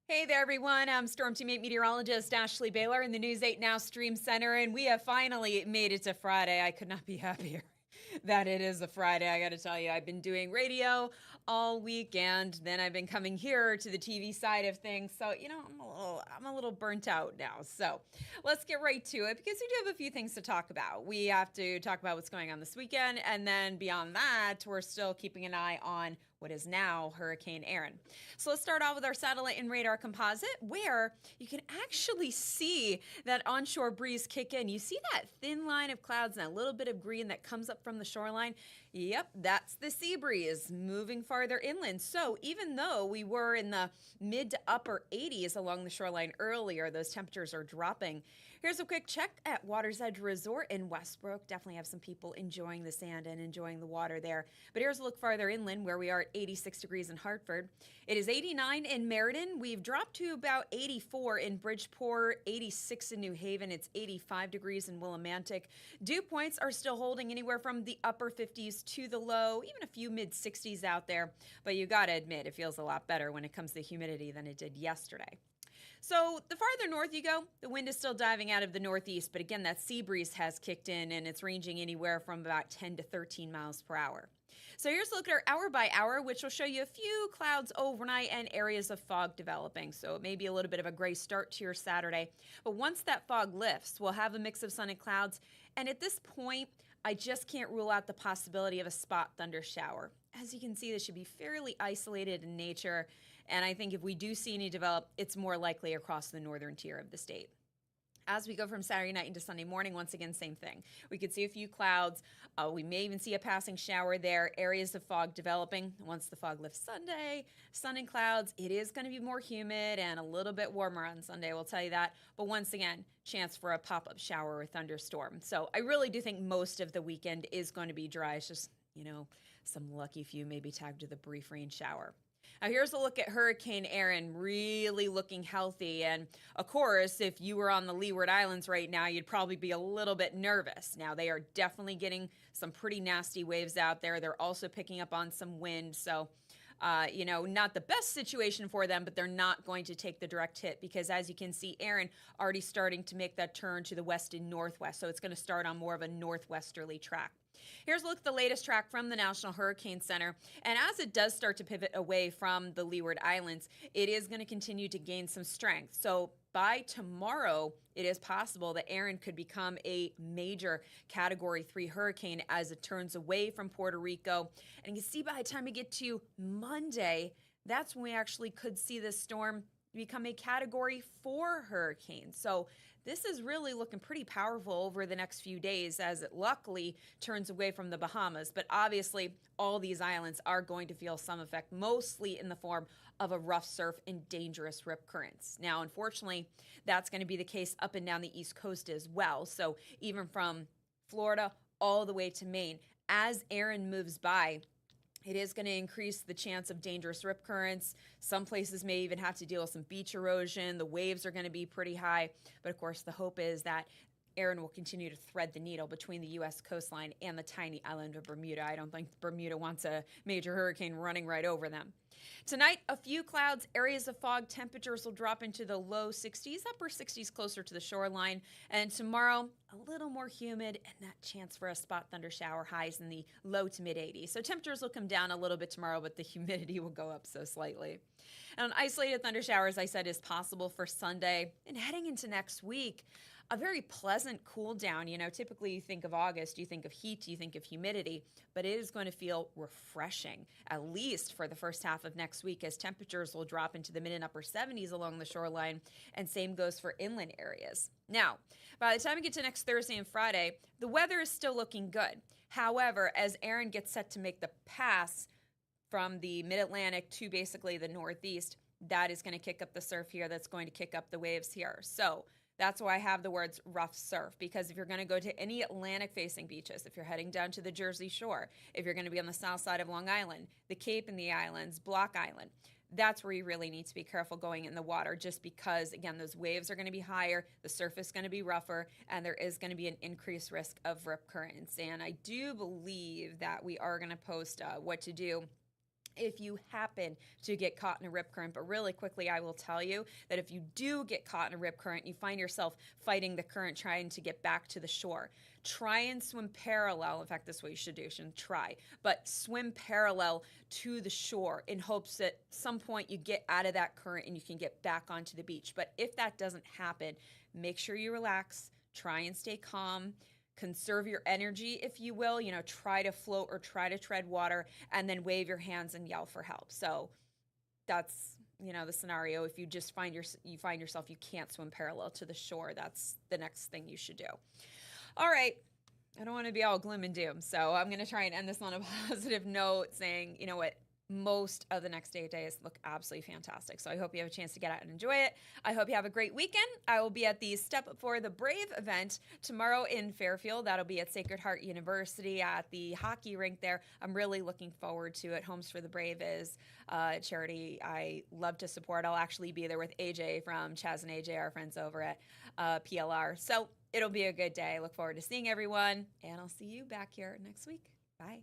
Hey there, everyone. I'm Storm Teammate Meteorologist Ashley Baylor in the News 8 Now Stream Center, and we have finally made it to Friday. I could not be happier that it is a Friday. I got to tell you, I've been doing radio all weekend, then I've been coming here to the TV side of things. So, I'm a little burnt out now. So, let's get right to it because we do have a few things to talk about. We have to talk about what's going on this weekend, and then beyond that, we're still keeping an eye on what is now Hurricane Erin. So let's start off with our satellite and radar composite, where you can actually see that onshore breeze kick in. You see that thin line of clouds and a little bit of green that comes up from the shoreline? Yep, that's the sea breeze moving farther inland. So even though we were in the mid to upper 80s along the shoreline earlier, those temperatures are dropping. Here's a quick check at Water's Edge Resort in Westbrook. Definitely have some people enjoying the sand and enjoying the water there. But here's a look farther inland where we are at 86 degrees in Hartford. It is 89 in Meriden. We've dropped to about 84 in Bridgeport, 86 in New Haven. It's 85 degrees in Willimantic. Dew points are still holding anywhere from the upper 50s to the low, even a few mid 60s out there. But you got to admit, it feels a lot better when it comes to humidity than it did yesterday. So the farther north you go, the wind is still diving out of the northeast, but again, that sea breeze has kicked in and it's ranging anywhere from about 10 to 13 miles per hour. So here's a look at our hour by hour, which will show you a few clouds overnight and areas of fog developing. So it may be a little bit of a gray start to your Saturday, but once that fog lifts, we'll have a mix of sun and clouds. And at this point, I just can't rule out the possibility of a spot thunder shower. As you can see, this should be fairly isolated in nature. And I think if we do see any develop, it's more likely across the northern tier of the state. As we go from Saturday night into Sunday morning, once again, same thing. We could see a few clouds. We may even see a passing shower there. Areas of fog developing. Once the fog lifts Sunday, sun and clouds, it is going to be more humid and a little bit warmer on Sunday, we'll tell you that. But once again, chance for a pop-up shower or thunderstorm. So I really do think most of the weekend is going to be dry. It's just, some lucky few maybe tagged with a brief rain shower. Now here's a look at Hurricane Erin, really looking healthy. And of course, if you were on the Leeward Islands right now, you'd probably be a little bit nervous. Now they are definitely getting some pretty nasty waves out there. They're also picking up on some wind. So, not the best situation for them, but they're not going to take the direct hit because as you can see, Erin already starting to make that turn to the west and northwest. So it's going to start on more of a northwesterly track. Here's a look at the latest track from the National Hurricane Center. And as it does start to pivot away from the Leeward Islands, it is going to continue to gain some strength. So by tomorrow, it is possible that Erin could become a major Category 3 hurricane as it turns away from Puerto Rico. And you can see by the time we get to Monday, that's when we actually could see this storm become a Category 4 hurricane. So this is really looking pretty powerful over the next few days as it luckily turns away from the Bahamas. But obviously, all these islands are going to feel some effect, mostly in the form of a rough surf and dangerous rip currents. Now, unfortunately, that's going to be the case up and down the East Coast as well. So even from Florida all the way to Maine, as Erin moves by, it is going to increase the chance of dangerous rip currents. Some places may even have to deal with some beach erosion. The waves are going to be pretty high. But of course, the hope is that Erin will continue to thread the needle between the U.S. coastline and the tiny island of Bermuda. I don't think Bermuda wants a major hurricane running right over them. Tonight, a few clouds, areas of fog, temperatures will drop into the low 60s, upper 60s closer to the shoreline. And tomorrow, a little more humid and that chance for a spot thunder shower, highs in the low to mid 80s. So temperatures will come down a little bit tomorrow, but the humidity will go up so slightly. And an isolated thunder shower, as I said, is possible for Sunday. And heading into next week, a very pleasant cool down. Typically you think of August, you think of heat, you think of humidity, but it is going to feel refreshing, at least for the first half of next week, as temperatures will drop into the mid and upper 70s along the shoreline, and same goes for inland areas. Now, by the time we get to next Thursday and Friday, the weather is still looking good. However, as Erin gets set to make the pass from the mid-Atlantic to basically the northeast, that is going to kick up the surf here. That's going to kick up the waves here. So that's why I have the words rough surf, because if you're going to go to any Atlantic-facing beaches, if you're heading down to the Jersey Shore, if you're going to be on the south side of Long Island, the Cape and the Islands, Block Island, that's where you really need to be careful going in the water, just because, again, those waves are going to be higher, the surf is going to be rougher, and there is going to be an increased risk of rip currents. And I do believe that we are going to post what to do if you happen to get caught in a rip current. But really quickly, I will tell you that if you do get caught in a rip current, you find yourself fighting the current trying to get back to the shore. Try and swim parallel. In fact, this is what you should do. You shouldn't try, but swim parallel to the shore in hopes that some point you get out of that current and you can get back onto the beach. But if that doesn't happen, make sure you relax, try and stay calm, conserve your energy, if you will, try to float or try to tread water, and then wave your hands and yell for help. So that's, the scenario. If you just find yourself you can't swim parallel to the shore, that's the next thing you should do. All right. I don't want to be all gloom and doom, so I'm going to try and end this on a positive note, saying, you know what, most of the next 8 days look absolutely fantastic. So I hope you have a chance to get out and enjoy it. I hope you have a great weekend. I will be at the Step Up for the Brave event tomorrow in Fairfield. That'll be at Sacred Heart University at the hockey rink there. I'm really looking forward to it. Homes for the Brave is a charity I love to support. I'll actually be there with AJ from Chaz and AJ, our friends over at PLR. So it'll be a good day. I look forward to seeing everyone, and I'll see you back here next week. Bye.